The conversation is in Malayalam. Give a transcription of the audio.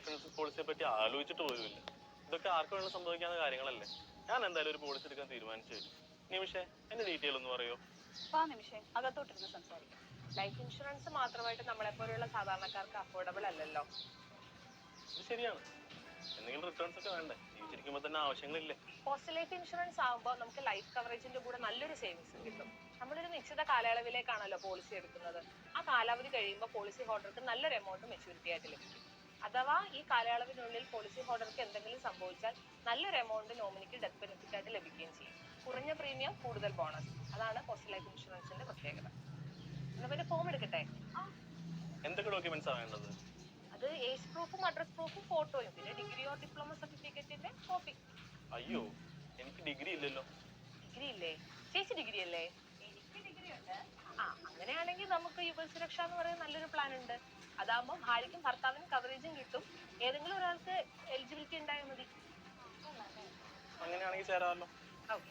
ലൈഫ് ഇൻഷുറൻസ് പോളിസിയെ പറ്റി ആലോചിച്ചിട്ട് പോലുമില്ല. ഇതൊക്കെ ആർക്ക് വേണം സംഭവിക്കാവുന്ന കാര്യങ്ങളല്ലേ. ഞാൻ എന്തായാലും ഒരു പോളിസി എടുക്കാൻ തീരുമാനിച്ചു കഴിഞ്ഞു. നിമിഷേ, എന്റെ ഡീറ്റെയിൽ ഒന്ന് പറയോ? നിമിഷേ, അകത്തോട്ടിരുന്ന് സംസാരിക്കാം. ലൈഫ് ഇൻഷുറൻസ് മാത്രമായിട്ട് നമ്മളെപ്പോലുള്ള സാധാരണക്കാർക്ക് അഫോർഡബിൾ അല്ലല്ലോ. ഇത് ശരിയാണ്. എന്തെങ്കിലും റിട്ടേൺസ് ഒക്കെ വേണ്ടേ? ജീവിച്ചിരിക്കുമ്പോൾ തന്നെ ആവശ്യങ്ങളില്ലേ? പോസ്റ്റ് ലൈഫ് ഇൻഷുറൻസ് ആകുമ്പോൾ നമുക്ക് ലൈഫ് കവറേജിന്റെ കൂടെ നല്ലൊരു സേവിങ്സ് കിട്ടും. നമ്മളൊരു നിശ്ചിത കാലയളവിലേക്കാണല്ലോ പോളിസി എടുക്കുന്നത്. ആ കാലാവധി കഴിയുമ്പോൾ പോളിസി ഹോൾഡർക്ക് നല്ലൊരു എമൗണ്ട് മെച്യൂരിറ്റി ആയിട്ട് ലഭിക്കും. അഥവാ ഈ കാലയളവിനുള്ളിൽ പോളിസി ഹോൾഡർക്ക് എന്തെങ്കിലും സംഭവിച്ചാൽ നല്ലൊരു എമൗണ്ട് നോമിനിക്ക് ഡെത്ത് ബെനിഫിറ്റ് ആയിട്ട് ലഭിക്കുകയും ചെയ്യും. കുറഞ്ഞ പ്രീമിയം, കൂടുതൽ ബോണസ്. അതാണ് പോസ്റ്റ് ലൈഫ് ഇൻഷുറൻസിന്റെ പ്രത്യേകത. എന്നാ പിന്നെ ഫോം എടുക്കട്ടെ? എന്തൊക്കെ ഡോക്യുമെന്റ്സ് ആണ് വേണ്ടത്? അത് ഏജ് പ്രൂഫും അഡ്രസ് പ്രൂഫും ഫോട്ടോയും പിന്നെ ഡിഗ്രിയോ ഡിപ്ലോമ സർട്ടിഫിക്കറ്റിന്റെ കോപ്പി. അയ്യോ, എനിക്ക് ഡിഗ്രി ഇല്ലല്ലോ. ഡിഗ്രി ഇല്ലേ? ചേച്ചി ഡിഗ്രി അല്ലേ? എനിക്ക് ഡിഗ്രി ഉണ്ട്. അങ്ങനെയാണെങ്കിൽ നമുക്ക് യുവ സുരക്ഷ എന്ന് പറയുന്ന നല്ലൊരു പ്ലാൻ ഉണ്ട്. അതാകുമ്പോൾ ഭാര്യയ്ക്കും ഭർത്താവിനും കവറേജും കിട്ടും. ഏതെങ്കിലും ഒരാൾക്ക് എലിജിബിലിറ്റി ഉണ്ടായാൽ മതി. അങ്ങനെയാണെങ്കിൽ ചേരാമല്ലോ. ഓക്കെ.